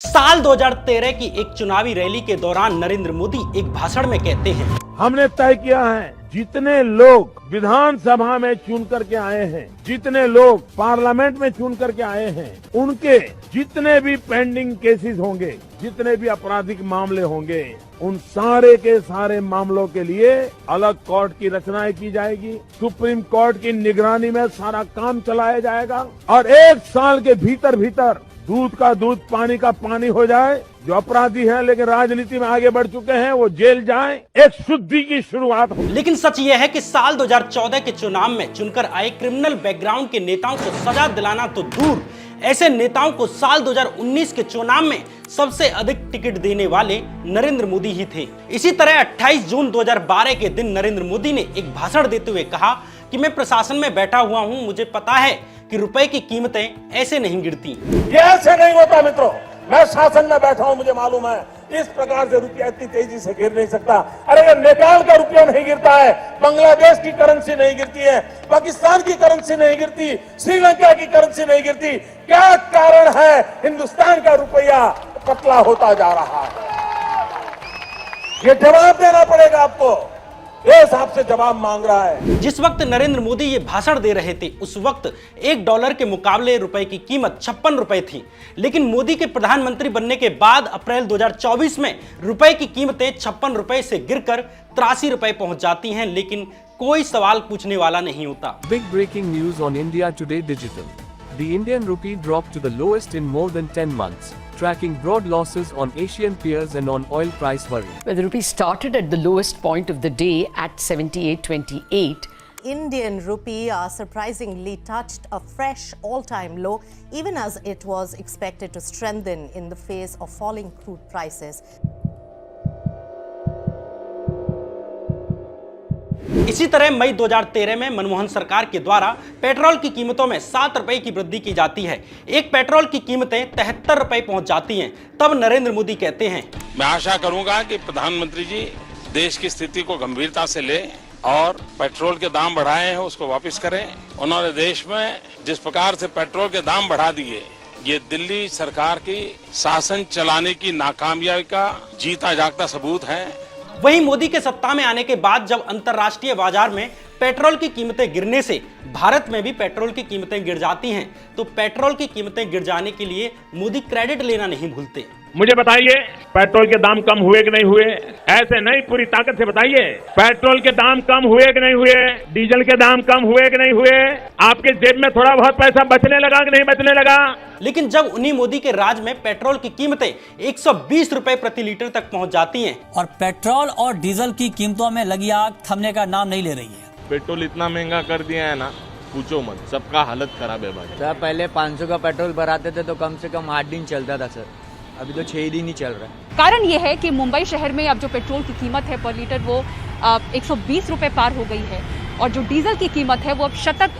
साल 2013 की एक चुनावी रैली के दौरान नरेंद्र मोदी एक भाषण में कहते हैं, हमने तय किया है जितने लोग विधानसभा में चुन करके आए हैं, जितने लोग पार्लियामेंट में चुन करके आए हैं, उनके जितने भी पेंडिंग केसेस होंगे, जितने भी आपराधिक मामले होंगे, उन सारे के सारे मामलों के लिए अलग कोर्ट की रचना की जाएगी। सुप्रीम कोर्ट की निगरानी में सारा काम चलाया जाएगा और 1 साल के भीतर भीतर दूध का दूध पानी का पानी हो जाए। जो अपराधी हैं लेकिन राजनीति में आगे बढ़ चुके हैं वो जेल जाएं, एक शुद्धि की शुरुआत हो। लेकिन सच यह है कि साल 2014 के चुनाव में चुनकर आए क्रिमिनल बैकग्राउंड के नेताओं को सजा दिलाना तो दूर, ऐसे नेताओं को साल 2019 के चुनाव में सबसे अधिक टिकट देने वाले नरेंद्र मोदी ही थे। इसी तरह 28 जून 2012 के दिन नरेंद्र मोदी ने एक भाषण देते हुए कहा कि मैं प्रशासन में बैठा हुआ हूं, मुझे पता है कि रुपए की कीमतें ऐसे नहीं गिरती। ये ऐसे नहीं होता मित्रों, मैं शासन में बैठा हूं, मुझे मालूम है इस प्रकार से रुपया इतनी तेजी से गिर नहीं सकता। अरे नेपाल का रुपया नहीं गिरता है, बांग्लादेश की करेंसी नहीं गिरती है, पाकिस्तान की करेंसी नहीं गिरती, श्रीलंका की करेंसी नहीं गिरती। क्या कारण है हिंदुस्तान का रुपया पतला होता जा रहा है? ये जवाब देना पड़ेगा आपको, देश आपसे जवाब मांग रहा है। जिस वक्त नरेंद्र मोदी ये भाषण दे रहे थे उस वक्त $1 के मुकाबले रुपए की कीमत 56 रुपए थी, लेकिन मोदी के प्रधानमंत्री बनने के बाद अप्रैल 2024 में रुपए की कीमतें 56 रुपए से गिरकर 83 रुपए पहुंच जाती हैं, लेकिन कोई सवाल पूछने वाला नहीं होता। Big breaking news on India Today Digital. The Indian rupee dropped to the lowest in more than 10 months, tracking broad losses on Asian peers and on oil price worry. Well, the rupee started at the lowest point of the day at 78.28. Indian rupee surprisingly touched a fresh all-time low, even as it was expected to strengthen in the face of falling crude prices. इसी तरह मई 2013 में मनमोहन सरकार के द्वारा petrol की कीमतों में 7 रुपए की वृद्धि की जाती है। एक पेट्रोल की कीमतें 73 रुपए पहुंच जाती हैं। तब नरेंद्र मोदी कहते हैं, मैं आशा करूंगा कि प्रधानमंत्री जी देश की स्थिति को गंभीरता से लें और पेट्रोल के दाम बढ़ाए हैं उसको वापस करें। उन्होंने देश में जिस प्रकार से पेट्रोल के दाम बढ़ा दिए, ये दिल्ली सरकार की शासन चलाने की नाकामयाबी का जीता जागता सबूत है। वहीं मोदी के सत्ता में आने के बाद जब अंतर्राष्ट्रीय बाजार में पेट्रोल की कीमतें गिरने से भारत में भी पेट्रोल की कीमतें गिर जाती हैं, तो पेट्रोल की कीमतें गिर जाने के लिए मोदी क्रेडिट लेना नहीं भूलते। मुझे बताइए पेट्रोल के दाम कम हुए कि नहीं हुए? ऐसे नहीं, पूरी ताकत से बताइए पेट्रोल के दाम कम हुए कि नहीं हुए? डीजल के दाम कम हुए कि नहीं हुए? आपके जेब में थोड़ा बहुत पैसा बचने लगा कि नहीं बचने लगा? लेकिन जब उन्हीं मोदी के राज में पेट्रोल की कीमतें 120 रुपए प्रति लीटर तक पहुंच जाती हैं और पेट्रोल और डीजल की कीमतों में लगी आग थमने का नाम नहीं ले रही है। पेट्रोल इतना महंगा कर दिया है ना, पूछो मत, सबका हालत खराब है भाई। सर पहले 500 का पेट्रोल भराते थे तो कम से कम 8 दिन चलता था सर, अभी तो 6 दिन ही चल रहा है। कारण ये है कि मुंबई शहर में अब जो पेट्रोल की कीमत है पर लीटर वो 120 रुपए पार हो गई है और जो डीजल की कीमत है वो अब शतक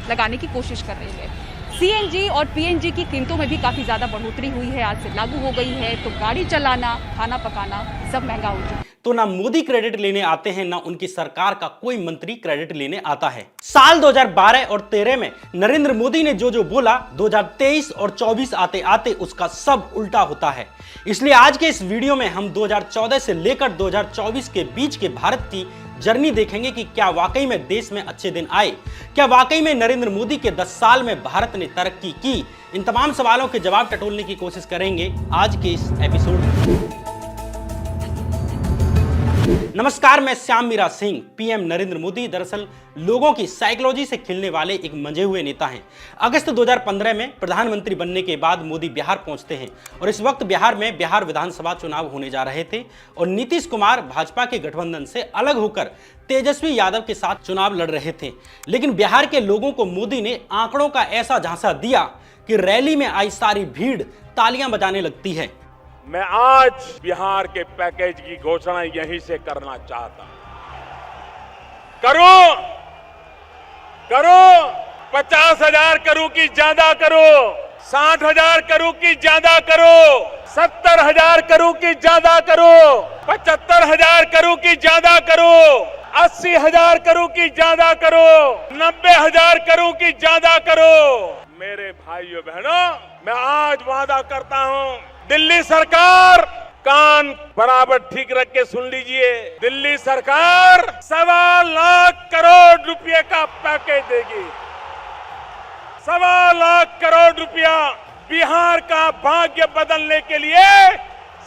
लगाने की कोशिश कर रही है। सीएनजी और पीएनजी की कीमतों में भी काफी ज्यादा बढ़ोतरी हुई है, आज से लागू हो गई है, तो गाड़ी चलाना, खाना पकाना सब महंगा हो चुका है। तो ना मोदी क्रेडिट लेने आते हैं, ना उनकी सरकार का कोई मंत्री क्रेडिट लेने आता है। साल 2012 और 13 में नरेंद्र मोदी ने जो बोला, 2023 और 24 आते आते उसका सब उल्टा होता है। इसलिए आज के इस वीडियो में हम 2014 से लेकर 2024 के बीच के भारत की जर्नी देखेंगे कि क्या वाकई में देश में अच्छे दिन आए, क्या वाकई में नरेंद्र मोदी के 10 साल में भारत ने तरक्की की। इन तमाम सवालों के जवाब टटोलने की कोशिश करेंगे आज के इस एपिसोड में। नमस्कार, मैं श्याम मीरा सिंह। पीएम नरेंद्र मोदी दरअसल लोगों की साइकोलॉजी से खिलने वाले एक मंजे हुए नेता हैं। अगस्त 2015 में प्रधानमंत्री बनने के बाद मोदी बिहार पहुंचते हैं और इस वक्त बिहार में बिहार विधानसभा चुनाव होने जा रहे थे और नीतीश कुमार भाजपा के गठबंधन से अलग होकर तेजस्वी यादव के साथ चुनाव लड़ रहे थे। लेकिन बिहार के लोगों को मोदी ने आंकड़ों का ऐसा झांसा दिया कि रैली में आई सारी भीड़ तालियां बजाने लगती है। मैं आज बिहार के पैकेज की घोषणा यहीं से करना चाहता हूं। करो 50,000 करूं कि ज्यादा करो, 60,000 करूं कि ज्यादा करो, 70,000 करूं कि ज्यादा करो, 75,000 करूं कि ज्यादा करो, 80,000 करूं कि ज्यादा करो, 90,000 करूं कि ज्यादा करो। मेरे भाइयों बहनों, मैं आज वादा करता हूं दिल्ली सरकार कान बराबर ठीक रख के सुन लीजिए, दिल्ली सरकार 1.25 लाख करोड़ रुपए का पैकेज देगी। 1.25 लाख करोड़ रुपया बिहार का भाग्य बदलने के लिए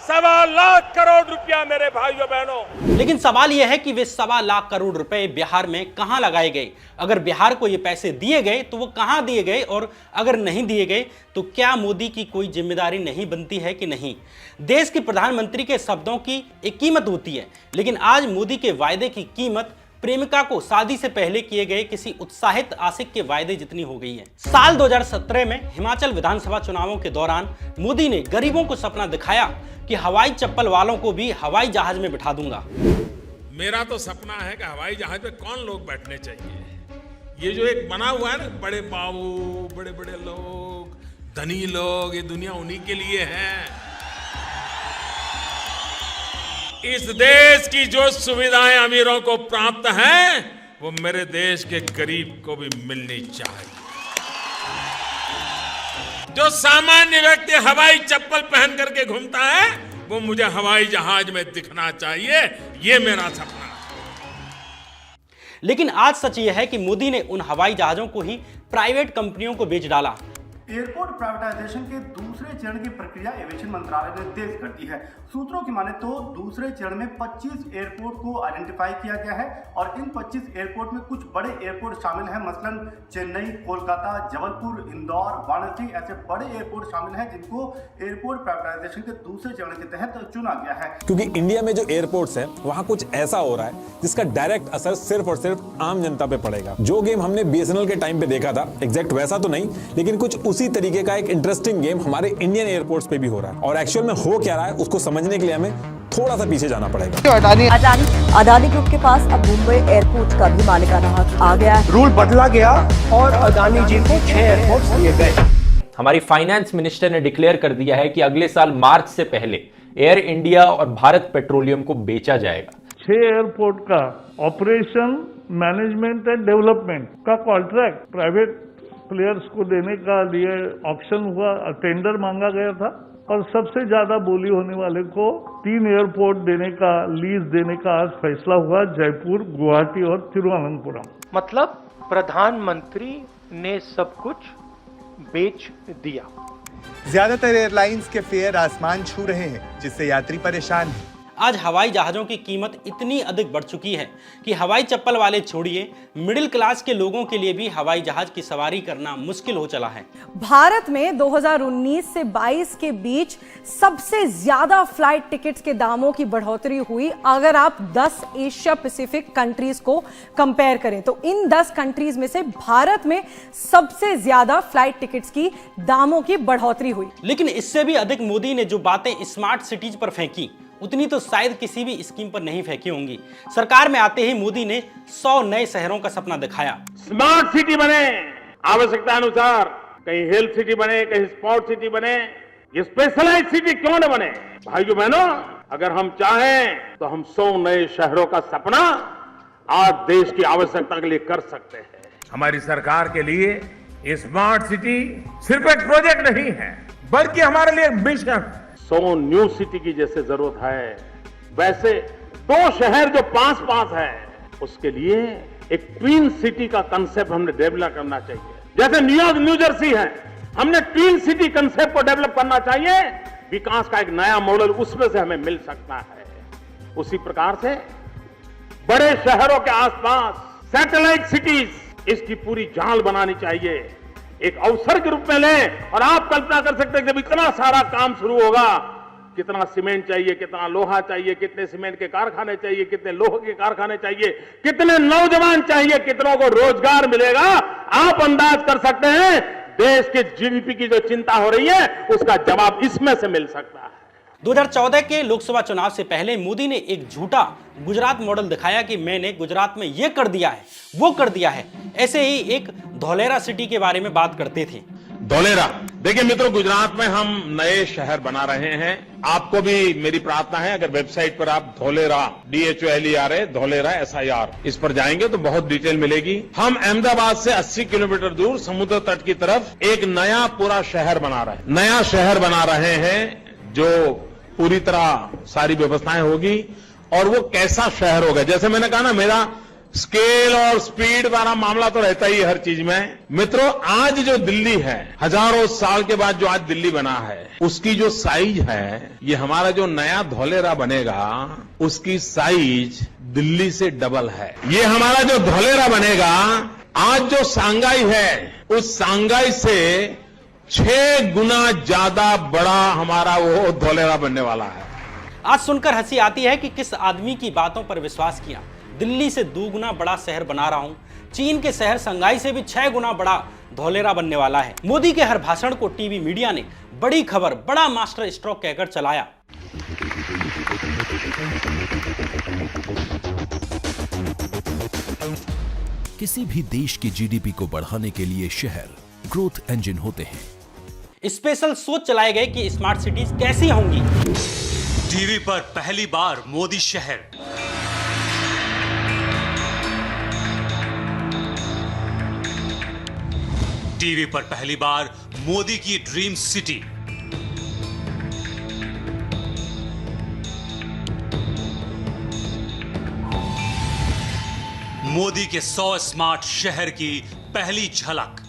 1.25 लाख करोड़ रुपया मेरे भाइयों बहनों। लेकिन सवाल यह है कि वे 1.25 लाख करोड़ रुपए बिहार में कहां लगाए गए? अगर बिहार को ये पैसे दिए गए तो वो कहां दिए गए, और अगर नहीं दिए गए तो क्या मोदी की कोई जिम्मेदारी नहीं बनती है कि नहीं? देश के प्रधानमंत्री के शब्दों की एक कीमत होती है, लेकिन आज मोदी के वायदे की कीमत प्रेमिका को शादी से पहले किए गए किसी उत्साहित आशिक के वायदे जितनी हो गई है। साल 2017 में हिमाचल विधानसभा चुनावों के दौरान मोदी ने गरीबों को सपना दिखाया कि हवाई चप्पल वालों को भी हवाई जहाज में बिठा दूंगा। मेरा तो सपना है कि हवाई जहाज पे कौन लोग बैठने चाहिए। ये जो एक बना हुआ है ना, बड़े बाबू, बड़े बड़े लोग, धनी लोग, ये दुनिया उन्हीं के लिए है। इस देश की जो सुविधाएं अमीरों को प्राप्त हैं, वो मेरे देश के गरीब को भी मिलनी चाहिए। जो सामान्य व्यक्ति हवाई चप्पल पहन करके घूमता है, वो मुझे हवाई जहाज में दिखना चाहिए। ये मेरा सपना है। लेकिन आज सच यह है कि मोदी ने उन हवाई जहाजों को ही प्राइवेट कंपनियों को बेच डाला। एयरपोर्ट प्राइवेटाइजेशन के दूसरे चरण की प्रक्रिया एविएशन मंत्रालय ने तेज कर दी है। सूत्रों की माने तो दूसरे चरण में 25 एयरपोर्ट को आइडेंटिफाई किया गया है और इन 25 एयरपोर्ट में कुछ बड़े एयरपोर्ट शामिल हैं, मसलन चेन्नई, कोलकाता, जबलपुर, इंदौर, वाराणसी, ऐसे बड़े एयरपोर्ट शामिल हैं जिनको एयरपोर्ट प्राइवेटाइजेशन के दूसरे चरण के तहत चुना गया है। क्योंकि इंडिया में जो एयरपोर्ट्स है वहां कुछ ऐसा हो रहा है जिसका डायरेक्ट असर सिर्फ और सिर्फ आम जनता पे पड़ेगा। जो गेम हमने BSNL के टाइम पे देखा था, एग्जैक्ट वैसा तो नहीं, लेकिन कुछ उसी तरीके का एक इंटरेस्टिंग गेम हमारे इंडियन एयरपोर्ट्स पे भी हो रहा है। और एक्चुअल में हो क्या रहा है उसको समझने के लिए हमें थोड़ा सा पीछे जाना पड़ेगा। अडानी ग्रुप के पास अब मुंबई एयरपोर्ट का भी मालिकाना हक आ गया है। रूल बदला गया और अडानी जी को 6 एयरपोर्ट दिए गए। हमारी फाइनेंस मिनिस्टर ने डिक्लेयर कर दिया है कि अगले साल मार्च से पहले एयर इंडिया और भारत पेट्रोलियम को बेचा जाएगा। 6 एयरपोर्ट का ऑपरेशन, मैनेजमेंट एंड डेवलपमेंट का कॉन्ट्रैक्ट प्राइवेट प्लेयर्स को देने का लिए ऑप्शन हुआ, टेंडर मांगा गया था और सबसे ज्यादा बोली होने वाले को 3 एयरपोर्ट देने का, लीज देने का आज फैसला हुआ, जयपुर, गुवाहाटी और तिरुवनंतपुरम। मतलब प्रधानमंत्री ने सब कुछ बेच दिया। ज्यादातर एयरलाइंस के फेयर आसमान छू रहे हैं, जिससे यात्री परेशान हैं। आज हवाई जहाजों की कीमत इतनी अधिक बढ़ चुकी है कि हवाई चप्पल वाले छोड़िए, मिडिल क्लास के लोगों के लिए भी हवाई जहाज की सवारी करना मुश्किल हो चला है। भारत में 2019 से 22 के बीच सबसे ज्यादा फ्लाइट टिकट्स के दामों की बढ़ोतरी हुई। अगर आप 10 एशिया पैसिफिक कंट्रीज को कंपेयर करें तो इन 10 कंट्रीज में से भारत में सबसे ज्यादा फ्लाइट टिकट्स की दामों की बढ़ोतरी हुई। लेकिन इससे भी अधिक मोदी ने जो बातें स्मार्ट सिटीज पर फेंकी, उतनी तो शायद किसी भी स्कीम पर नहीं फेंकी होंगी। सरकार में आते ही मोदी ने 100 नए शहरों का सपना दिखाया। स्मार्ट सिटी बने, आवश्यकता अनुसार, कहीं हेल्थ सिटी बने, कहीं स्पोर्ट सिटी बने, ये स्पेशलाइज्ड सिटी क्यों न बने? भाइयों बहनों, अगर हम चाहें तो हम 100 नए शहरों का सपना आज देश की आवश्यकता के लिए कर सकते हैं। हमारी सरकार के लिए ये स्मार्ट सिटी सिर्फ एक प्रोजेक्ट नहीं है, बल्कि हमारे लिए मिशन। 100 न्यू सिटी की जैसे जरूरत है, वैसे 2 शहर जो पास पास है, उसके लिए एक ट्विन सिटी का कंसेप्ट हमने डेवलप करना चाहिए। जैसे न्यूयॉर्क, न्यू जर्सी है, हमने ट्विन सिटी कंसेप्ट को डेवलप करना चाहिए। विकास का एक नया मॉडल उसमें से हमें मिल सकता है। उसी प्रकार से बड़े शहरों के आसपास सैटेलाइट सिटीज, इसकी पूरी जाल बनानी चाहिए, एक अवसर के रूप में लें। और आप कल्पना कर सकते हैं जब इतना सारा काम शुरू होगा, कितना सीमेंट चाहिए, कितना लोहा चाहिए, कितने सीमेंट के कारखाने चाहिए, कितने लोहे के कारखाने चाहिए, कितने नौजवान चाहिए, कितनों को रोजगार मिलेगा। आप अंदाज कर सकते हैं देश के जीडीपी की जो चिंता हो रही है, उसका जवाब इसमें से मिल सकता है। 2014 के लोकसभा चुनाव से पहले मोदी ने एक झूठा गुजरात मॉडल दिखाया कि मैंने गुजरात में ये कर दिया है, वो कर दिया है। ऐसे ही एक धौलेरा सिटी के बारे में बात करते थे। धौलेरा, देखिए मित्रों, गुजरात में हम नए शहर बना रहे हैं। आपको भी मेरी प्रार्थना है, अगर वेबसाइट पर आप धौलेरा, DHOLERA, धौलेरा SIR, इस पर जाएंगे तो बहुत डिटेल मिलेगी। हम अहमदाबाद से 80 किलोमीटर दूर समुद्र तट की तरफ एक नया पूरा शहर बना रहे हैं। नया शहर बना रहे हैं जो पूरी तरह सारी व्यवस्थाएं होगी और वो कैसा शहर होगा। जैसे मैंने कहा ना, मेरा स्केल और स्पीड वाला मामला तो रहता ही है हर चीज में। मित्रों, आज जो दिल्ली है, हजारों साल के बाद जो आज दिल्ली बना है, उसकी जो साइज है, ये हमारा जो नया धौलेरा बनेगा उसकी साइज दिल्ली से डबल है। ये हमारा जो धौलेरा बनेगा, आज जो सांगाई है, उस सांगाई से 6 गुना ज्यादा बड़ा हमारा वो धौलेरा बनने वाला है। आज सुनकर हंसी आती है कि किस आदमी की बातों पर विश्वास किया। दिल्ली से 2 गुना बड़ा शहर बना रहा हूं। चीन के शहर संघाई से भी 6 गुना बड़ा धौलेरा बनने वाला है। मोदी के हर भाषण को टीवी मीडिया ने बड़ी खबर, बड़ा मास्टर स्ट्रोक कहकर चलाया। किसी भी देश की जीडीपी को बढ़ाने के लिए शहर ग्रोथ इंजन होते हैं। स्पेशल शो चलाए गए कि स्मार्ट सिटीज कैसी होंगी। टीवी पर पहली बार मोदी शहर, टीवी पर पहली बार मोदी की ड्रीम सिटी, मोदी के 100 स्मार्ट शहर की पहली झलक।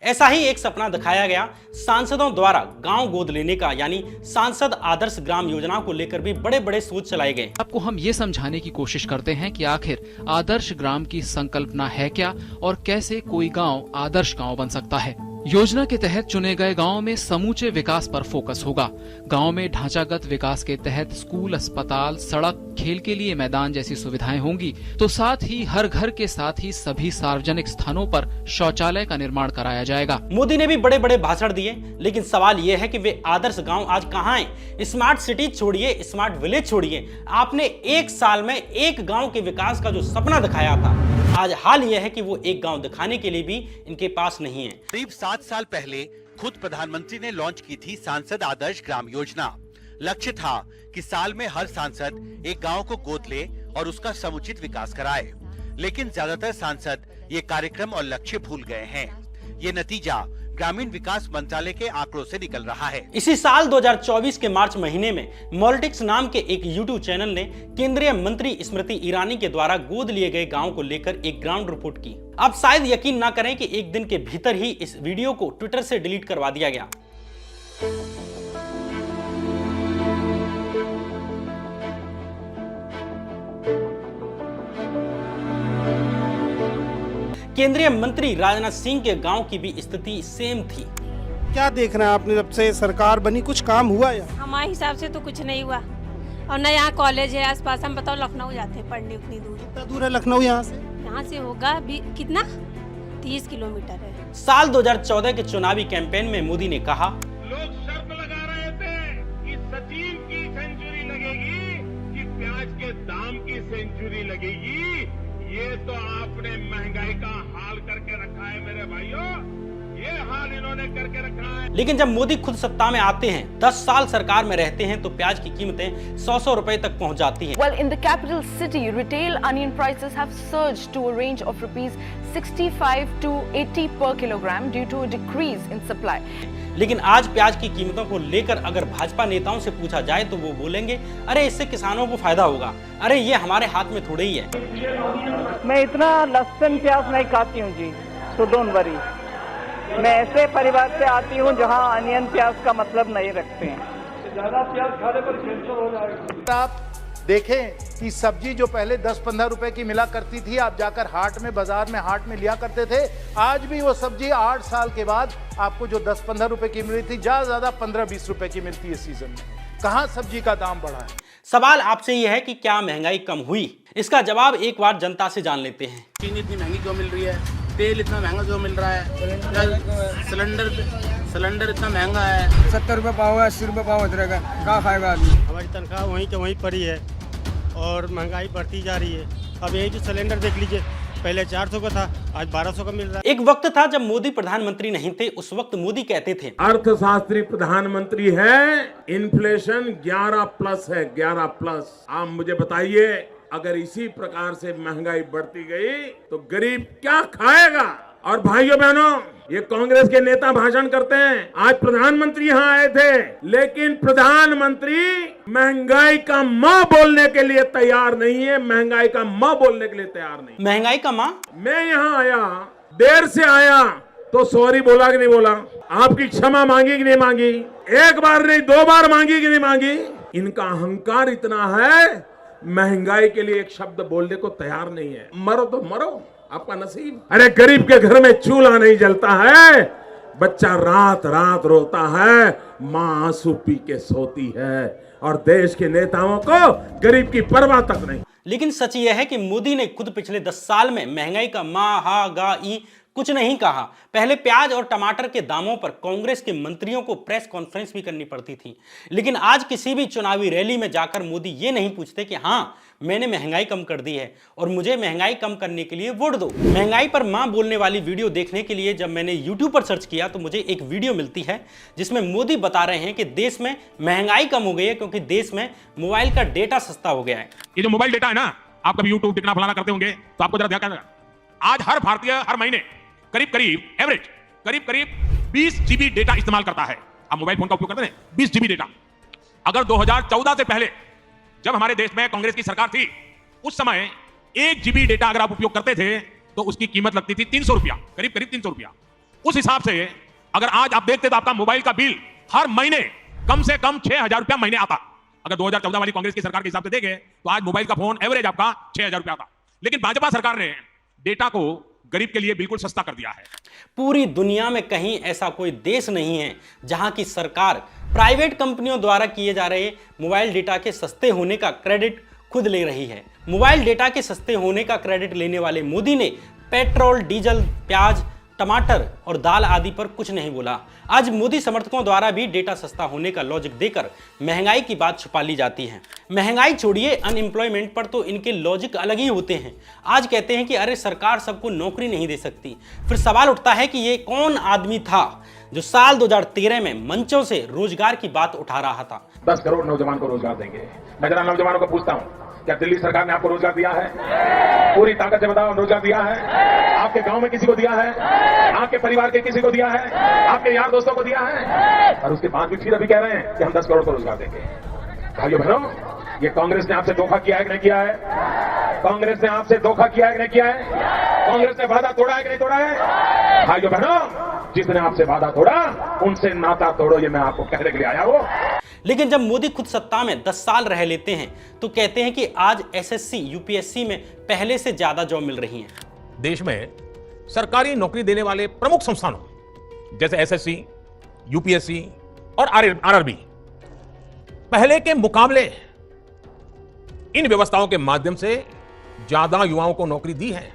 ऐसा ही एक सपना दिखाया गया सांसदों द्वारा गांव गोद लेने का, यानी सांसद आदर्श ग्राम योजना को लेकर भी बड़े बड़े सोच चलाए गए। आपको हम ये समझाने की कोशिश करते हैं कि आखिर आदर्श ग्राम की संकल्पना है क्या और कैसे कोई गांव आदर्श गांव बन सकता है। योजना के तहत चुने गए गांव में समूचे विकास पर फोकस होगा। गांव में ढांचागत विकास के तहत स्कूल, अस्पताल, सड़क, खेल के लिए मैदान जैसी सुविधाएं होंगी। तो साथ ही हर घर के साथ ही सभी सार्वजनिक स्थानों पर शौचालय का निर्माण कराया जाएगा। मोदी ने भी बड़े बड़े भाषण दिए, लेकिन सवाल ये है कि वे आदर्श गांव आज कहाँ हैं? स्मार्ट सिटी छोड़िए, स्मार्ट विलेज छोड़िए, आपने 1 साल में एक गांव के विकास का जो सपना दिखाया था, आज हाल यह है कि वो एक गांव दिखाने के लिए भी इनके पास नहीं है। करीब 7 साल पहले खुद प्रधानमंत्री ने लॉन्च की थी सांसद आदर्श ग्राम योजना। लक्ष्य था कि साल में हर सांसद एक गांव को गोद ले और उसका समुचित विकास कराए। लेकिन ज्यादातर सांसद ये कार्यक्रम और लक्ष्य भूल गए हैं। ये नतीजा ग्रामीण विकास मंत्रालय के आंकड़ों से निकल रहा है। इसी साल 2024 के मार्च महीने में मॉलिटिक्स नाम के एक यूट्यूब चैनल ने केंद्रीय मंत्री स्मृति ईरानी के द्वारा गोद लिए गए गांव को लेकर एक ग्राउंड रिपोर्ट की। आप शायद यकीन न करें कि एक दिन के भीतर ही इस वीडियो को ट्विटर से डिलीट करवा दिया गया। केंद्रीय मंत्री राजनाथ सिंह के गांव की भी स्थिति सेम थी। क्या देख रहे हैं आपने, जब से सरकार बनी कुछ काम हुआ या? हमारे हिसाब से तो कुछ नहीं हुआ, और न यहाँ कॉलेज है आसपास। हम बताओ लखनऊ जाते हैं पढ़ने, उतनी दूर। कितना दूर है लखनऊ यहाँ से? यहाँ से होगा कितना 30 किलोमीटर है। साल 2014 के चुनावी कैंपेन में मोदी ने कहा, लोग शर्त लगा रहे थे कि सचिन की सेंचुरी लगेगी कि प्याज के दाम की सेंचुरी लगेगी। ये तो आपने महंगाई का हाल करके रखा है मेरे भाइयों, ये हाल इन्होंने करके रखा है। लेकिन जब मोदी खुद सत्ता में आते हैं, 10 साल सरकार में रहते हैं, तो प्याज की कीमतें 100 रुपए तक पहुंच जाती हैं। Well, in the capital city, retail onion prices have surged to a range of rupees 65 to 80 per kilogram due to a decrease in supply. लेकिन आज प्याज की कीमतों को लेकर अगर भाजपा नेताओं से पूछा जाए तो वो बोलेंगे, अरे इससे किसानों को फायदा होगा, अरे ये हमारे हाथ में थोड़े ही है। मैं इतना लहसुन प्याज नहीं खाती हूँ जी, तो डोंट वरी। मैं ऐसे परिवार से आती हूँ जहाँ अनियन प्याज का मतलब नहीं रखते हैं। ज्यादा प्याज खाने पर कैंसर हो जाएगा। आप देखें कि सब्जी जो पहले 10-15 रुपए की मिला करती थी, आप जाकर हाट में, बाजार में, हाट में लिया करते थे। आज भी वो सब्जी 8 साल के बाद आपको जो 10-15 रुपए की मिली थी, ज्यादा 15-20 रुपए की मिलती है सीजन में। कहाँ सब्जी का दाम बढ़ा है? सवाल आपसे ये है कि क्या महंगाई कम हुई? इसका जवाब एक बार जनता से जान लेते हैं। चीनी इतनी महंगी क्यों मिल रही है? तेल इतना महंगा क्यों मिल रहा है? सिलेंडर इतना महंगा है। 70 रुपये पाव है, 80 रुपये पाव रहेगा, कहाँ खाएगा आदमी? हमारी तनख्वाह वहीं के वहीं पड़ी है और महंगाई बढ़ती जा रही है। अब यही जो सिलेंडर देख लीजिए, पहले 400 का था, आज 1200 का मिल रहा है। एक वक्त था जब मोदी प्रधानमंत्री नहीं थे, उस वक्त मोदी कहते थे, अर्थशास्त्री प्रधानमंत्री है, इन्फ्लेशन 11+ है, 11+। आप मुझे बताइए, अगर इसी प्रकार से महंगाई बढ़ती गई तो गरीब क्या खाएगा? और भाइयों बहनों, ये कांग्रेस के नेता भाषण करते हैं। आज प्रधानमंत्री यहाँ आए थे, लेकिन प्रधानमंत्री महंगाई का माँ बोलने के लिए तैयार नहीं है। महंगाई का माँ बोलने के लिए तैयार नहीं। महंगाई का माँ? मैं यहाँ आया, देर से आया, तो सॉरी बोला कि नहीं बोला? आपकी क्षमा मांगी कि नहीं मांगी? एक बार नहीं, 2 बार मांगी कि नहीं मांगी? इनका अहंकार इतना है, महंगाई के लिए एक शब्द बोलने को तैयार नहीं है। मरो तो मरो, आपका नसीब। अरे गरीब के घर में चूल्हा नहीं जलता है, बच्चा रात रात रोता है, माँ आंसू पी के सोती है, और देश के नेताओं को गरीब की परवाह तक नहीं। लेकिन सच यह है कि मोदी ने खुद पिछले 10 साल में महंगाई का मा हा गा ई कुछ नहीं कहा। पहले प्याज और टमाटर के दामों पर कांग्रेस के मंत्रियों को प्रेस कॉन्फ्रेंस भी करनी पड़ती थी, लेकिन आज किसी भी चुनावी रैली में जाकर मोदी ये नहीं पूछते कि हाँ मैंने महंगाई कम कर दी है और मुझे महंगाई कम करने के लिए वोट दो। महंगाई पर मां बोलने वाली वीडियो देखने के लिए जब मैंने YouTube पर सर्च किया तो मुझे एक वीडियो मिलती है जिसमें मोदी बता रहे हैं कि देश में महंगाई कम हो गई है क्योंकि देश में मोबाइल का डेटा सस्ता हो गया है। ये जो मोबाइल डेटा है ना, आप कभी यूट्यूब दिखना फलाना करते होंगे तो आपको जरा ध्यान करना, आज हर भारतीय हर महीने करीब एवरेज 20 GB डेटा इस्तेमाल करता है। आप मोबाइल फोन का उपयोग करते हैं, 20 GB डेटा। अगर 2014 से पहले जब हमारे देश में कांग्रेस की सरकार थी, उस समय 1 GB डेटा अगर आप उपयोग करते थे तो उसकी कीमत लगती थी 300 रुपया, करीब 300 रुपया। उस हिसाब से अगर आज आप देखते तो आपका मोबाइल का बिल हर महीने कम से कम 6,000 रुपया महीने आता। अगर 2014 वाली कांग्रेस की सरकार के हिसाब से देखें तो आज मोबाइल का फोन एवरेज आपका 6,000 रुपया आता। लेकिन भाजपा सरकार ने डेटा को गरीब के लिए बिल्कुल सस्ता कर दिया है। पूरी दुनिया में कहीं ऐसा कोई देश नहीं है जहां की सरकार प्राइवेट कंपनियों द्वारा किए जा रहे मोबाइल डेटा के सस्ते होने का क्रेडिट खुद ले रही है। मोबाइल डेटा के सस्ते होने का क्रेडिट लेने वाले मोदी ने पेट्रोल, डीजल, प्याज, टमाटर और दाल आदि पर कुछ नहीं बोला। आज मोदी समर्थकों द्वारा भी डेटा सस्ता होने का लॉजिक देकर महंगाई की बात छुपा ली जाती है। महंगाई छोड़िए, अनएम्प्लॉयमेंट पर तो इनके लॉजिक अलग ही होते हैं। आज कहते हैं कि अरे सरकार सबको नौकरी नहीं दे सकती। फिर सवाल उठता है कि ये कौन आदमी था जो साल 2013 में मंचों से रोजगार की बात उठा रहा था। 10 करोड़ नौजवान को रोजगार देंगे। मैं जरा नौजवानों को पूछता हूँ, क्या दिल्ली सरकार ने आपको रोजगार दिया है? पूरी ताकत से बताओ, रोजगार दिया है? आपके गांव में किसी को दिया है? आपके परिवार के किसी को दिया है? आपके यार दोस्तों को दिया है? और उसके बाद भी फिर अभी कह रहे हैं कि हम 10 करोड़ को रोजगार देंगे। भाइयों बहनों, ये कांग्रेस ने आपसे धोखा किया है कि नहीं किया है? कांग्रेस ने आपसे धोखा किया है कि नहीं किया है? कांग्रेस ने वादा तोड़ा है कि नहीं तोड़ा है? भाइयों बहनों, जिसने आपसे वादा तोड़ा उनसे नाता तोड़ो, ये मैं आपको कहने के लिए आया हूं। लेकिन जब मोदी खुद सत्ता में 10 साल रह लेते हैं तो कहते हैं कि आज एसएससी, यूपीएससी में पहले से ज्यादा जॉब मिल रही हैं। देश में सरकारी नौकरी देने वाले प्रमुख संस्थानों जैसे एसएससी, यूपीएससी और आरआरबी पहले के मुकाबले इन व्यवस्थाओं के माध्यम से ज्यादा युवाओं को नौकरी दी है।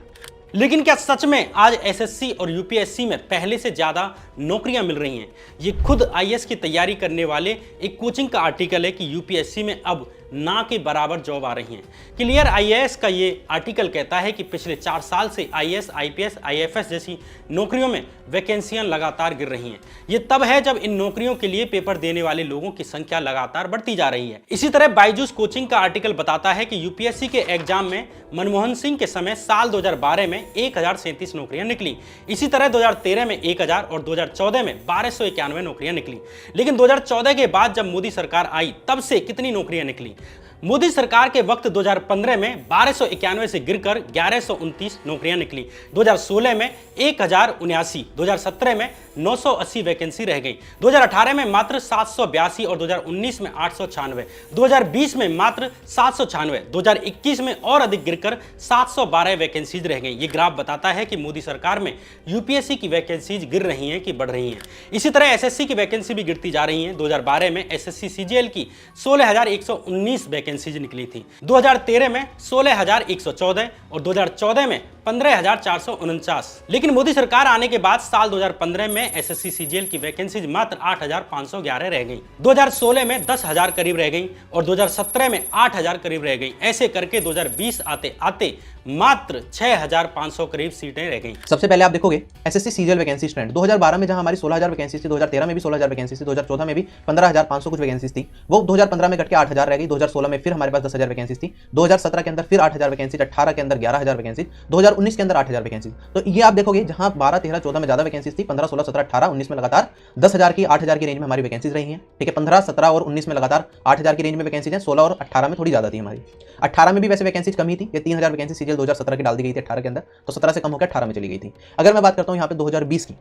लेकिन क्या सच में आज एसएससी और यूपीएससी में पहले से ज्यादा नौकरियां मिल रही हैं? ये खुद आईएएस की तैयारी करने वाले एक कोचिंग का आर्टिकल है कि यूपीएससी में अब ना के बराबर जॉब आ रही हैं। क्लियर आईएएस का ये आर्टिकल कहता है कि पिछले 4 साल से आईएएस, आईपीएस, आईएफएस जैसी नौकरियों में वैकेंसियां लगातार गिर रही हैं। ये तब है जब इन नौकरियों के लिए पेपर देने वाले लोगों की संख्या लगातार बढ़ती जा रही है। इसी तरह बायजूस कोचिंग का आर्टिकल बताता है कि यूपीएससी के एग्जाम में मनमोहन सिंह के समय साल 2012 में 1037 नौकरियां निकली। इसी तरह 2013 में 1000 और 2014 में 1291 नौकरियां निकली। लेकिन 2014 के बाद जब मोदी सरकार आई तब से कितनी नौकरियां निकली? मोदी सरकार के वक्त 2015 में 1291 से गिरकर 1129 नौकरियां निकली। 2016 में 1079, 2017 में 980 वैकेंसी रह गई, 2018 में मात्र 782 और 2019 में 896, 2020 में मात्र 796, 2021 में और अधिक गिरकर 712 वैकेंसीज रह गई। ये ग्राफ बताता है कि मोदी सरकार में यूपीएससी की वैकेंसीज गिर रही हैं कि बढ़ रही हैं। इसी तरह एसएससी की वैकेंसी भी गिरती जा रही हैं। 2012 में एसएससी सीजीएल की 16,119 वैकेंसीज निकली थी, 2013 में 16,114 और 2014 में 15,449। लेकिन मोदी सरकार आने के बाद साल 2015 में एसएससी सीजीएल की वैकेंसीज मात्र 8,511 रह गई, 2016 में 10,000 करीब रह गई और 2017 में 8,000 करीब रह गई। ऐसे करके 2020 आते आते मात्र 6,500 करीब सीटें रह गई। सबसे पहले आप देखोगे एसएससी सीजीएल वैकेंसी ट्रेंड 2012 में जहां हमारी 16,000 वैकेंसी थी, 2013 में भी 16,000 वैकेंसी थी, 2014 में भी 15,500 कुछ वैकेंसी थी, वो 2015 में घट के 8,000 रह गई, 2016 में में फिर हमारे पास 10,000 वैकेंसीज थी, 2017 के अंदर फिर 8,000 वैकेंसीज, 18 के अंदर 11,000 वैकेंसीज, 2019 के अंदर 8,000 वैकेंसीज। तो ये आप देखोगे जहां 12, 13, 14 में ज्यादा वैकेंसीज थी, 15, 16, 17, 18, 19 में लगातार 10,000 की 8,000 की रेंज में हमारी वैकेंसीज रही हैं। ठीक है, 15, 17 और 19 में लगातार 8,000 की रेंज में वैकेंसीज हैं, 16 और 18 में थोड़ी ज्यादा थी हमारी। 18 में भी वैसे वैकेंसीज कमी थी, ये 3,000 वैकेंसी सीजीएल 2017 की डाल दी गई थी 18 के अंदर, तो 17 से कम होकर 18 में चली गई थी। अगर मैं बात करता हूं यहाँ पे 2020 की,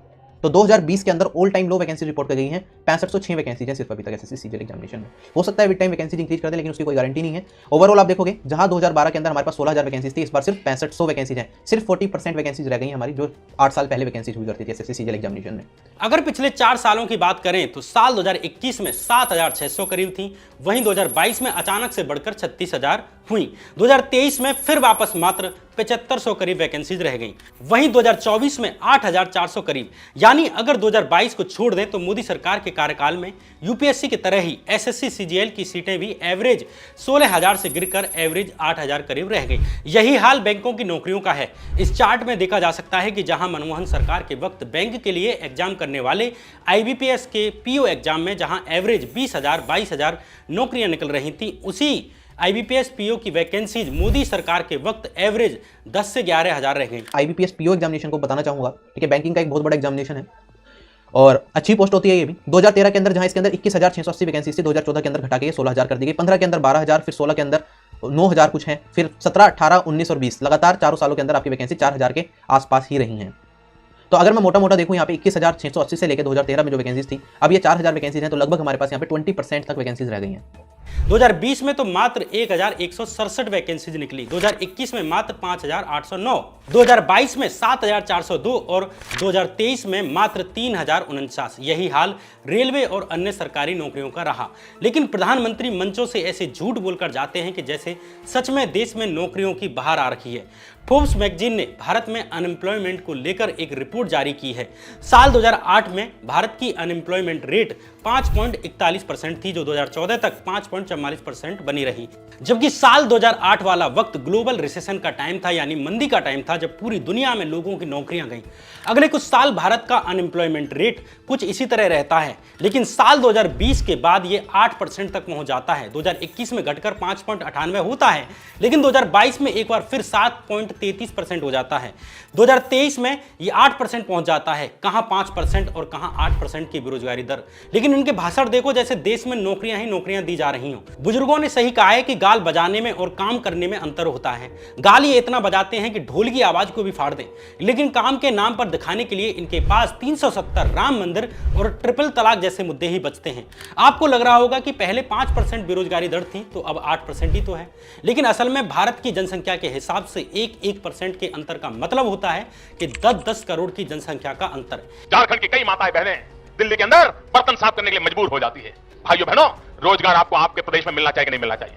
तो 2020 के अंदर ऑल टाइम लो वैकेंसी रिपोर्ट कर गई है, 6506 वैकेंसीज हैं सिर्फ अभी तक एसएससी सीजीएल एग्जामिनेशन में। हो सकता है विद टाइम वैकेंसीज इंक्रीज कर दे, लेकिन उसकी कोई गारंटी नहीं है। ओवरऑल आप देखोगे जहां 2012 के अंदर हमारे पास 16,000 वैकेंसीज थी, इस बार सिर्फ 6500 वैकेंसीज हैं, सिर्फ 40% वैकेंसीज रह गई हमारी, जो 8 साल पहले वैकेंसीज हुई करती थी एसएससी सीजीएल एग्जामिनेशन में। अगर पिछले 4 सालों की बात करें तो साल 2021 में 7,600 करीब थी, वहीं 2022 में अचानक से बढ़कर 36,000 हुई, 2023 में फिर वापस मात्र 7500 करीब वैकेंसीज रह गई, वहीं 2024 में 8,400 करीब। यानी अगर 2022 को छोड़ दें तो मोदी सरकार के कार्यकाल में यूपीएससी की तरह ही एसएससी सीजीएल की सीटें भी एवरेज 16,000 से गिरकर एवरेज 8,000 करीब रह गई। यही हाल बैंकों की नौकरियों का है। इस चार्ट में देखा जा सकता है कि जहां मनमोहन सरकार के वक्त बैंक के लिए एग्जाम करने वाले आईबीपीएस के पीओ एग्जाम में जहां एवरेज 20,000 22,000 नौकरियां निकल रही थी, उसी आईबीपीएस पीओ की वैकेंसीज मोदी सरकार के वक्त एवरेज 10 से 11,000 रह गई। आईबीपीएस पीओ एग्जामिनेशन को बताना चाहूंगा, ठीक है, बैंकिंग का एक बहुत बड़ा एग्जामिनेशन है और अच्छी पोस्ट होती है ये भी। 2013 के अंदर जहां इसके अंदर 21,680 वैकेंसीज थी, 2014 के अंदर घटा के 16,000 कर दी गई, 15 के अंदर 12,000, फिर 16 के अंदर 9,000 कुछ है, फिर 17, 18, 19 और 20 लगातार 4 सालों के अंदर आपकी वैकेंसी 4,000 के आसपास ही रही हैं। तो अगर मैं मोटा मोटा देखूं यहाँ पे 21,680 से लेकर 2013 में जो वैकेंसीज थी, अब ये 4,000 वैकेंसीज हैं, तो लगभग हमारे पास यहाँ पे 20% तक वैकेंसीज रह गई हैं। 2020 में तो मात्र 1,167 वैकेंसीज निकली, 2021 में मात्र 5,809, 2022 में 7,402 और 2023 में मात्र 3,049। यही हाल रेलवे और अन्य सरकारी नौकरियों का रहा। लेकिन प्रधानमंत्री मंचों से ऐसे झूठ बोलकर जाते हैं कि जैसे सच में देश में नौकरियों की बहार आ रखी है। फोर्ब्स मैगजीन ने भारत में अनएम्प्लॉयमेंट को लेकर एक रिपोर्ट जारी की है। साल 2008 में भारत की अनएम्प्लॉयमेंट रेट 5.41% थी, जो 2014 तक 5.44% बनी रही। जबकि साल 2008 वाला वक्त ग्लोबल रिसेशन का टाइम था, यानी मंदी का टाइम था, जब पूरी दुनिया में लोगों की नौकरियां गईं। अगले कुछ साल भारत का अनएम्प्लॉयमेंट रेट कुछ इसी तरह रहता है, लेकिन साल 2020 के बाद ये 8% तक पहुंच जाता है। 2021 में घटकर 5.98 होता है, लेकिन 2022 में एक बार फिर 7.33% हो जाता है। 2023 में ये 8% पहुंच जाता है। कहां 5% और कहां 8% की बेरोजगारी दर। लेकिन इनके भाषण देखो जैसे देश में नौकरियां ही नौकरियां दी जा रही हों। बुजुर्गों ने सही कहा है कि गाल बजाने में और काम करने में अंतर होता है। गाल ये इतना बजाते हैं कि ढोल की आवाज को भी फाड़ दें, लेकिन काम के नाम पर दिखाने के लिए इनके पास 370, राम मंदिर और ट्रिपल तलाक जैसे मुद्दे ही बचते हैं। आपको लग रहा होगा कि पहले 5% बेरोजगारी दर थी तो अब 8% ही तो है, लेकिन असल में भारत की जनसंख्या के हिसाब से 1% के अंतर का मतलब होता है कि 10-10 करोड़ की जनसंख्या का अंतर। झारखंड की कई माताएं बहनें दिल्ली के अंदर बर्तन साफ करने के लिए मजबूर हो जाती है। भाइयों बहनों, रोजगार आपको आपके प्रदेश में मिलना चाहिए कि नहीं मिलना चाहिए,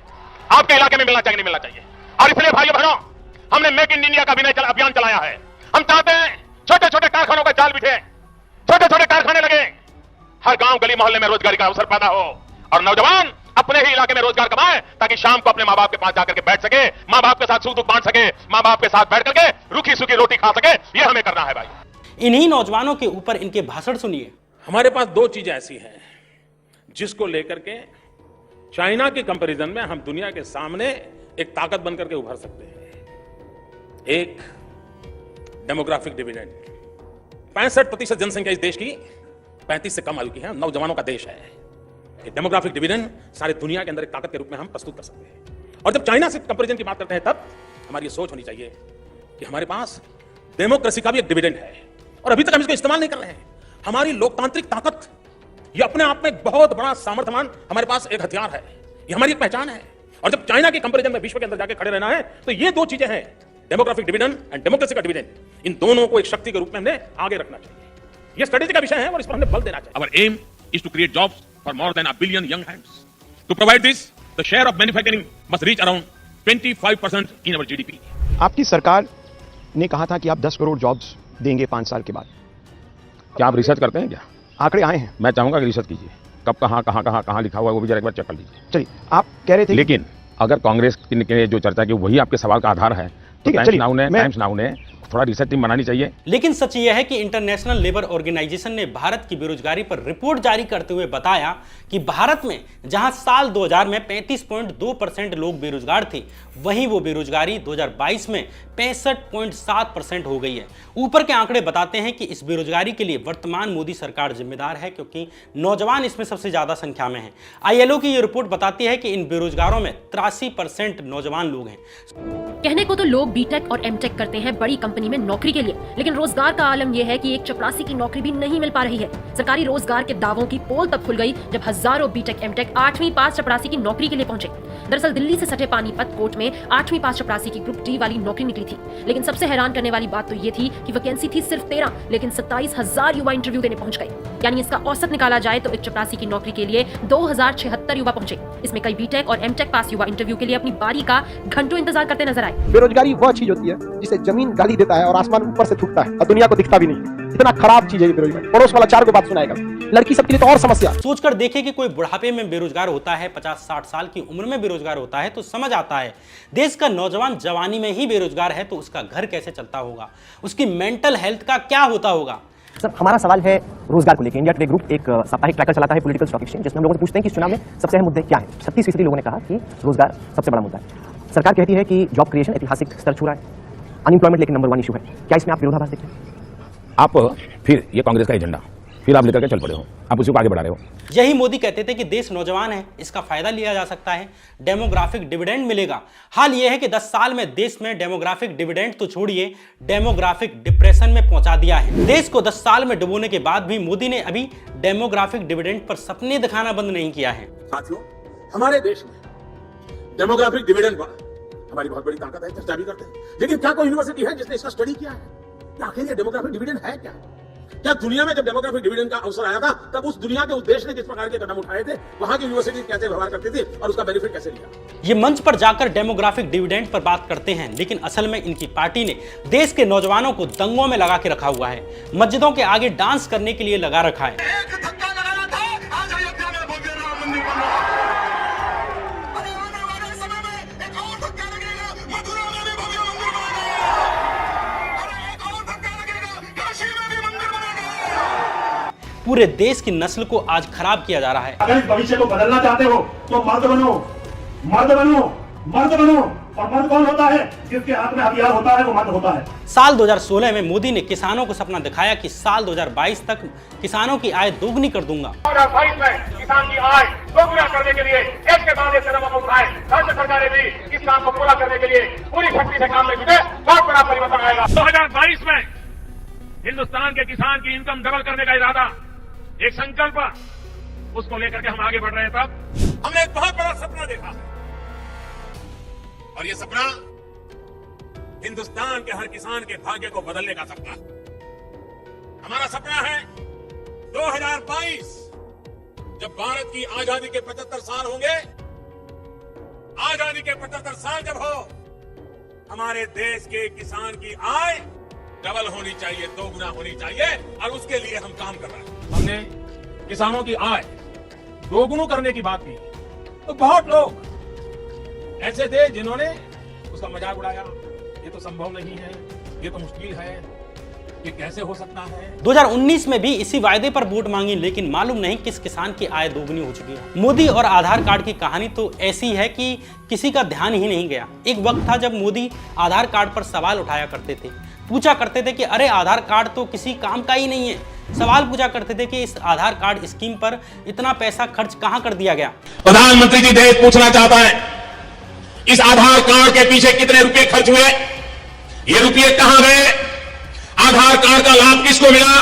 आपके इलाके में मिलना चाहिए कि नहीं मिलना चाहिए। और इसलिए भाइयों बहनों, हमने मेक इन इंडिया का अभियान चलाया है। हम चाहते हैं छोटे छोटे कारखानों का जाल बिछे, छोटे छोटे कारखाने लगे, हर गांव गली मोहल्ले में रोजगारी का अवसर पैदा हो और नौजवान अपने ही इलाके में रोजगार कमाए, ताकि शाम को अपने माँ बाप के पास जाकर के बैठ सके, माँ बाप के साथ सुख दुख बांट सके, माँ बाप के साथ बैठ करके रूखी सूखी रोटी खा सके। ये हमें करना है भाई। इन्हीं नौजवानों के ऊपर इनके भाषण सुनिए। हमारे पास 2 चीजें ऐसी हैं जिसको लेकर के चाइना के कंपैरिजन में हम दुनिया के सामने एक ताकत बनकर के उभर सकते हैं। एक डेमोग्राफिक डिविडेंड, 65% जनसंख्या इस देश की 35 से कम आयु की है, नौजवानों का देश है। ये डेमोग्राफिक डिविडेंड सारे दुनिया के अंदर एक ताकत के रूप में हम प्रस्तुत कर सकते हैं। और जब चाइना से कंपैरिजन की बात करते हैं तब हमारी ये सोच होनी चाहिए कि हमारे पास डेमोक्रेसी का भी एक डिविडेंड है और अभी तक हम इसको इस्तेमाल नहीं कर रहे हैं। हमारी लोकतांत्रिक ताकत, ये अपने आप में एक बहुत बड़ा सामर्थ्यवान हमारे पास एक हथियार है, ये हमारी एक पहचान है। और जब चाइना के कंपैरिजन में विश्व के अंदर जाके खड़े रहना है तो ये 2 चीजें हैं, डेमोग्राफिक डिविडेंड एंड डेमोक्रेसी का डिविडेंड। इन दोनों को एक शक्ति के रूप में हमने आगे रखना चाहिए। ये स्ट्रेटेजी का विषय है और इस पर हमने बल देना चाहिए। Our aim is to create jobs for more than 1 billion young hands. To provide this, the share of manufacturing must reach around 25% in our GDP. आपकी सरकार ने कहा था कि आप 10 करोड़ जॉब्स देंगे 5 साल के बाद। क्या आप रिसर्च करते हैं? क्या आंकड़े आए हैं? मैं चाहूंगा कि रिसर्च कीजिए, कब कहां लिखा हुआ है वो भी जरा एक बार चेक कर लीजिए। चलिए, आप कह रहे थे लेकिन अगर कांग्रेस ने जो चर्चा की वही आपके सवाल का आधार है, तो टाइम्स नाउ ने थोड़ा रिसर्च टीम बनानी चाहिए। लेकिन सच यह है कि इंटरनेशनल लेबर ऑर्गेनाइजेशन ने भारत की बेरोजगारी पर रिपोर्ट जारी करते हुए बताया कि भारत में जहां साल 2000 में 35.2% लोग बेरोजगार थे, वहीं वो बेरोजगारी 2022 में 65.7% हो गई है। ऊपर के आंकड़े बताते हैं कि इस बेरोजगारी के लिए वर्तमान मोदी सरकार जिम्मेदार है, क्योंकि नौजवान इसमें सबसे ज्यादा संख्या में हैं। आईएलओ की ये रिपोर्ट बताती है कि इन बेरोजगारों में 83% नौजवान लोग हैं। कहने को तो लोग बीटेक और एमटेक करते हैं बड़ी कंपनी में नौकरी के लिए, लेकिन रोजगार का आलम यह है कि एक चपरासी की नौकरी भी नहीं मिल पा रही है। सरकारी रोजगार के दावों की पोल तब खुल गई जब हजारों बीटेक एमटेक 8वीं पास चपरासी की नौकरी के लिए पहुंचे। दरअसल दिल्ली से सटे पानीपत कोर्ट में 8वीं पास चपरासी की ग्रुप डी वाली नौकरी निकली थी, लेकिन सबसे हैरान करने वाली बात तो ये थी कि वैकेंसी थी सिर्फ 13, लेकिन 27,000 युवा इंटरव्यू देने पहुंच गए। यानी इसका औसत निकाला जाए तो एक चपरासी की नौकरी के लिए 2076 युवा पहुंचे। इसमें कई बीटेक और एमटेक पास युवा इंटरव्यू के लिए अपनी बारी का घंटों इंतजार करते नजर आए। बेरोजगारी वह चीज होती है जिसे जमीन गाली देता है और आसमान ऊपर से थूकता है और दुनिया को दिखता भी नहीं। इतना खराब चीज है ये बेरोजगारी। पड़ोस वाला 4 को बात सुनाएगा, लड़की सबके लिए तो और समस्या। सोचकर देखें कि कोई बुढ़ापे में बेरोजगार होता है, 50-60 साल की उम्र में बेरोजगार होता है, तो समझ आता है देश का नौजवान जवानी में ही बेरोजगार है तो उसका घर कैसे चलता होगा, उसकी मेंटल हेल्थ का क्या होता होगा। सर, हमारा सवाल है रोजगार को लेकर। इंडिया टुडे ग्रुप एक साप्ताहिक ट्रैकर चलाता है पॉलिटिकल स्टॉक एक्सचेंज, जिसमें हम लोगों से पूछते हैं कि इस चुनाव में सबसे अहम मुद्दे क्या हैं। 36% लोगों ने कहा कि रोजगार सबसे बड़ा मुद्दा है। सरकार कहती है कि जॉब क्रिएशन ऐतिहासिक स्तर छू रहा है, अनएम्प्लॉयमेंट लेकिन नंबर 1 इशू है। क्या इसमें आप विरोधाभास देखते हैं? आप फिर ये कांग्रेस का एजेंडा फिर आप लेकर के चल पड़े हो, आप उसी को आगे बढ़ा रहे हो। यही मोदी कहते थे कि देश नौजवान है, इसका फायदा लिया जा सकता है, डेमोग्राफिक डिविडेंड मिलेगा। हाल यह है कि 10 साल में देश में डेमोग्राफिक डिविडेंड तो छोड़िए, डेमोग्राफिक डिप्रेशन में पहुंचा दिया है। देश को 10 साल में डुबोने के बाद भी मोदी ने अभी डेमोग्राफिक डिविडेंड पर सपने दिखाना बंद नहीं किया है। साथियों, हमारे देश में डेमोग्राफिक डिविडेंड पर हमारी बहुत बड़ी ताकत है, चर्चा भी करते हैं, लेकिन क्या कोई यूनिवर्सिटी है जिसने इसका स्टडी किया है? आखिर ये डेमोग्राफिक डिविडेंड है क्या? क्या दुनिया में जब डेमोग्राफिक डिविडेंड का अवसर आया था तब उस दुनिया के उस देश ने किस प्रकार के कदम उठाए थे, वहां की यूनिवर्सिटी कैसे व्यवहार करती थी और उसका बेनिफिट कैसे लिया? ये मंच पर जाकर डेमोग्राफिक डिविडेंड पर बात करते हैं, लेकिन असल में इनकी पार्टी ने देश के नौजवानों को दंगों में लगा के रखा हुआ है, मस्जिदों के आगे डांस करने के लिए लगा रखा है। पूरे देश की नस्ल को आज खराब किया जा रहा है। अगर इस भविष्य को बदलना चाहते हो तो मर्द बनो, मर्द बनो, मर्द बनो। और मर्द कौन होता है? जिसके हाथ में हथियार होता है वो मर्द होता है। साल 2016 में मोदी ने किसानों को सपना दिखाया कि साल 2022 तक किसानों की आय दोगुनी कर दूंगा। 2022 में किसान की आय दोगुना करने के लिए एक के बाद एक कदम उठाए। राज्य सरकारें भी इस काम को पूरा करने के लिए पूरी शक्ति से काम में जुटे। बहुत बड़ा परिवर्तन आएगा। 2022 में हिंदुस्तान के किसान की इनकम डबल करने का इरादा, एक संकल्प, उसको लेकर के हम आगे बढ़ रहे हैं। तब हमने एक बहुत बड़ा सपना देखा और ये सपना हिंदुस्तान के हर किसान के भाग्य को बदलने का सपना है। हमारा सपना है 2022 जब भारत की आजादी के 75 साल होंगे, आजादी के 75 साल जब हो, हमारे देश के किसान की आय डबल होनी चाहिए, दोगुना होनी चाहिए, और उसके लिए हम काम कर रहे हैं। हमने किसानों की आय दोगुना करने की बात की तो बहुत लोग ऐसे थे जिन्होंने उसका मजाक उड़ाया, ये तो संभव नहीं है, ये तो मुश्किल है, ये कैसे हो सकता है। 2019 में भी इसी वायदे पर वोट मांगी, लेकिन मालूम नहीं किस किसान की आय दोगुनी हो चुकी है। मोदी और आधार कार्ड की कहानी तो ऐसी है कि किसी का ध्यान ही नहीं गया। एक वक्त था जब मोदी आधार कार्ड पर सवाल उठाया करते थे, पूछा करते थे कि अरे आधार कार्ड तो किसी काम का ही नहीं है। सवाल पूछा करते थे कि इस आधार कार्ड स्कीम पर इतना पैसा खर्च कहां कर दिया गया। प्रधानमंत्री जी देश पूछना चाहता है, इस आधार कार्ड के पीछे कितने रुपए खर्च हुए, ये रुपए कहां गए, आधार कार्ड का लाभ किसको मिला?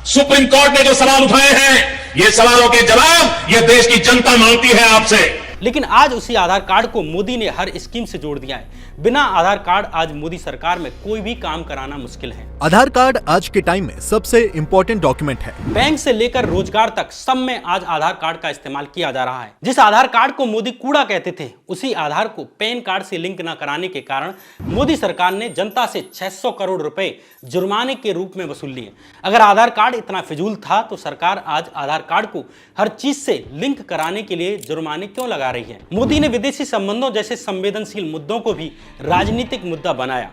सुप्रीम कोर्ट ने जो सवाल उठाए हैं, ये सवालों के जवाब ये देश की जनता मांगती है आपसे। लेकिन आज उसी आधार कार्ड को मोदी ने हर स्कीम से जोड़ दिया है। बिना आधार कार्ड आज मोदी सरकार में कोई भी काम कराना मुश्किल है। आधार कार्ड आज के टाइम में सबसे इंपॉर्टेंट डॉक्यूमेंट है। बैंक से लेकर रोजगार तक सब में आज आधार कार्ड का इस्तेमाल किया जा रहा है। जिस आधार कार्ड को मोदी कूड़ा कहते थे, उसी आधार को पैन कार्ड से लिंक न कराने के कारण मोदी सरकार ने जनता से 600 करोड़ रुपए जुर्माने के रूप में वसूल लिए। अगर आधार कार्ड इतना फिजूल था तो सरकार आज आधार कार्ड को हर चीज से लिंक कराने के लिए जुर्माने क्यों लगा रही है? मोदी ने विदेशी संबंधों जैसे संवेदनशील मुद्दों को भी राजनीतिक मुद्दा बनाया।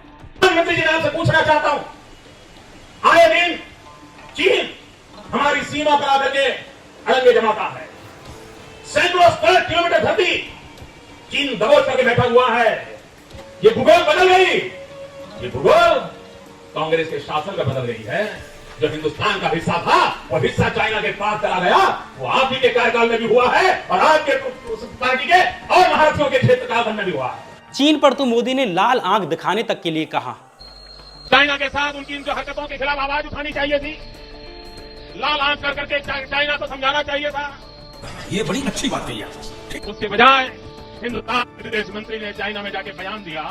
प्रधानमंत्री जी ने आपसे पूछना चाहता हूं, आए दिन चीन हमारी सीमा पर आकर के अड़ंगे जमाता है। सैकड़ों स्क्वायर किलोमीटर धरती चीन दबोच करके बैठा हुआ है। ये भूगोल बदल गई, ये भूगोल कांग्रेस के शासन में बदल गई है। जो हिंदुस्तान का हिस्सा था वो हिस्सा चाइना के पास चला गया, वो आप ही के कार्यकाल में भी हुआ है और आपके पार्टी के और महारथियों के क्षेत्रकाल में भी हुआ है। चीन पर तो मोदी ने लाल आंख दिखाने तक के लिए कहा। चाइना के साथ उनकी इन जो हरकतों के खिलाफ आवाज उठानी चाहिए थी, लाल आंख कर करके चाइना को समझाना चाहिए था। ये बड़ी अच्छी बात है। उसके बजाय हिंदुस्तान के विदेश मंत्री ने चाइना में जाके बयान दिया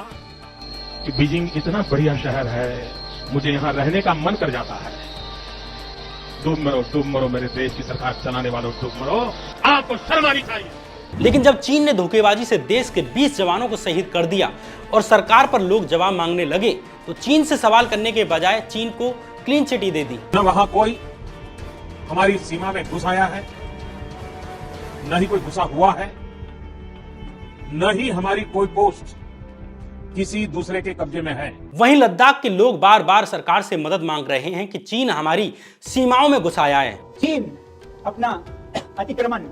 कि बीजिंग इतना बढ़िया शहर है, मुझे यहाँ रहने का मन कर जाता है। डूब मरो मेरे देश की सरकार चलाने वालों, डूब मरो, आपको शर्म आनी चाहिए। लेकिन जब चीन ने धोखेबाजी से देश के 20 जवानों को शहीद कर दिया और सरकार पर लोग जवाब मांगने लगे, तो चीन से सवाल करने के बजाय चीन को क्लीन चिट दे दी। न वहां कोई हमारी सीमा में घुस आया है, न ही कोई घुसा हुआ है, न ही हमारी कोई पोस्ट किसी दूसरे के कब्जे में है। वहीं लद्दाख के लोग बार बार सरकार से मदद मांग रहे हैं कि चीन हमारी सीमाओं में घुस आया है। चीन अपना अतिक्रमण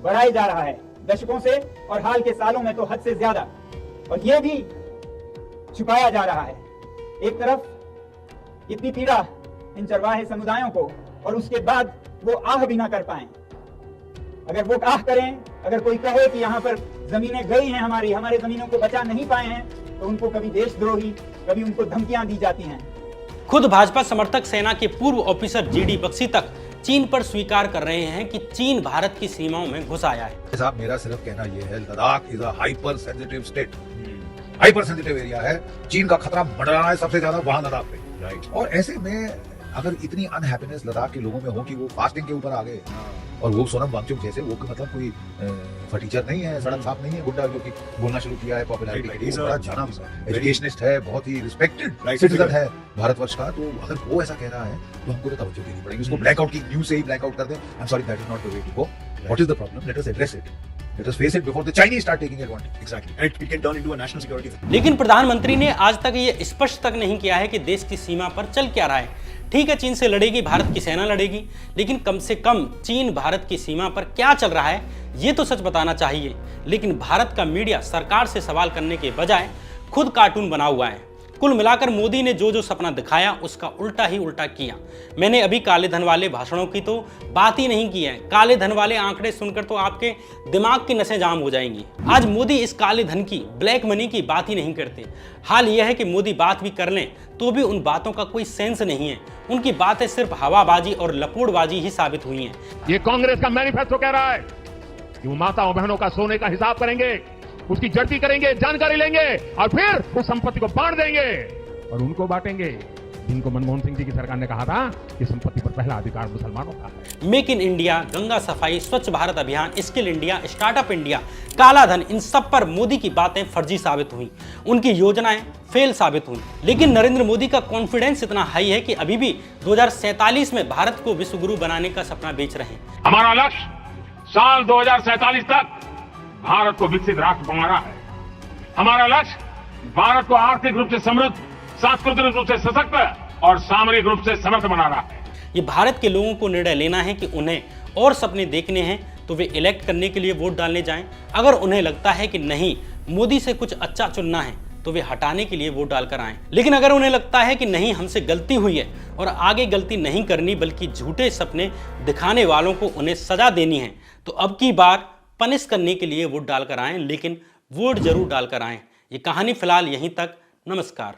बढ़ाए जा रहा है दशकों से, और हाल के सालों में तो हद से ज्यादा, और ये भी छुपाया जा रहा है। एक तरफ इतनी पीड़ा इन चरवाहे समुदायों को, और उसके बाद वो आह भी ना कर पाए। अगर वो आह करें, अगर कोई कहे कि यहाँ पर जमीनें गई हैं हमारे जमीनों को बचा नहीं पाए हैं, तो उनको कभी देशद्रोही, कभी उनको धमकियां दी जाती हैं। खुद भाजपा समर्थक सेना के पूर्व ऑफिसर जीडी बख्शी तक चीन पर स्वीकार कर रहे हैं कि चीन भारत की सीमाओं में घुस आया है। साहब, मेरा सिर्फ कहना यह है, Ladakh is a hyper sensitive state, hyper sensitive area है। चीन का खतरा मंडरा है सबसे ज्यादा वहां लद्दाख पे, राइट। और ऐसे में अगर इतनी अनहैप्पीनेस लद्दाख के लोगों में हो कि वो फास्टिंग के ऊपर आ गए, और वो सोनम वांगचुक जैसे, वो मतलब कोई फटीचर नहीं है, सड़क साफ नहीं है, गुंडा जो कि बोलना शुरू किया है पॉपुलैरिटी के लिए, बड़ा जाना एजुकेशनिस्ट है, बहुत ही रिस्पेक्टेड सिटीजन है भारतवर्ष का। तो अगर वो ऐसा कह रहा है तो हमको तो तवज्जो देनी पड़ेगी। उसको ब्लैकआउट की न्यूज से ही ब्लैकआउट कर दें, I am sorry, that is not the way to go. What is the problem? Let us address it, let us face it before the Chinese start taking advantage. Exactly, it can turn into a national security. लेकिन प्रधानमंत्री ने आज तक ये स्पष्ट तक नहीं किया है कि देश की सीमा पर चल क्या रहा है। ठीक है, चीन से लड़ेगी, भारत की सेना लड़ेगी, लेकिन कम से कम चीन भारत की सीमा पर क्या चल रहा है ये तो सच बताना चाहिए। लेकिन भारत का मीडिया सरकार से सवाल करने के बजाय खुद कार्टून बना हुआ है। कुल मिलाकर मोदी ने जो सपना दिखाया उसका उल्टा ही उल्टा किया। मैंने अभी काले धन वाले भाषणों की तो बात ही नहीं की है। काले धन वाले आंकड़े सुनकर तो आपके दिमाग की नसें जाम हो जाएंगी। आज मोदी इस काले धन की, ब्लैक मनी की बात ही नहीं करते। हाल यह है कि मोदी बात भी कर लें तो भी उन बातों का कोई सेंस नहीं है। उनकी बातें सिर्फ हवाबाजी और लपोड़बाजी ही साबित हुई हैं। ये कांग्रेस का मैनिफेस्टो कह रहा है कि वो माताओं बहनों का सोने का हिसाब करेंगे, उसकी जड़ती करेंगे, जानकारी लेंगे और फिर उस संपत्ति को बांट देंगे और उनको बांटेंगे जिनको मनमोहन सिंह जी की सरकार ने कहा था कि संपत्ति पर पहला अधिकार मुसलमानों का है। मेक इन इंडिया, गंगा सफाई, स्वच्छ भारत अभियान, स्किल इंडिया, स्टार्टअप इंडिया, काला धन, इन सब पर मोदी की बातें फर्जी साबित हुई, उनकी योजनाएं फेल साबित हुई। लेकिन नरेंद्र मोदी का कॉन्फिडेंस इतना हाई है कि अभी भी 2047 में भारत को विश्व गुरु बनाने का सपना बेच रहे हैं। हमारा लक्ष्य साल 2047 तक भारत को विकसित राष्ट्र बनाना है। हमारा लक्ष्य भारत को आर्थिक रूप से समृद्ध, सांस्कृतिक रूप से सशक्त और सामरिक रूप से समर्थ बनाना है। ये भारत के लोगों को निर्णय लेना है कि उन्हें और सपने देखने हैं तो वे इलेक्ट करने के लिए वोट डालने जाएं। अगर उन्हें लगता है कि नहीं, मोदी से कुछ अच्छा चुनना है तो वे हटाने के लिए वोट डालकर आएं। लेकिन अगर उन्हें लगता है कि नहीं, हमसे गलती हुई है और आगे गलती नहीं करनी बल्कि झूठे सपने दिखाने वालों को उन्हें सजा देनी है, तो अब की बार पनिश करने के लिए वोट डालकर आएं। लेकिन वोट जरूर डालकर आएं। ये कहानी फिलहाल यहीं तक। नमस्कार।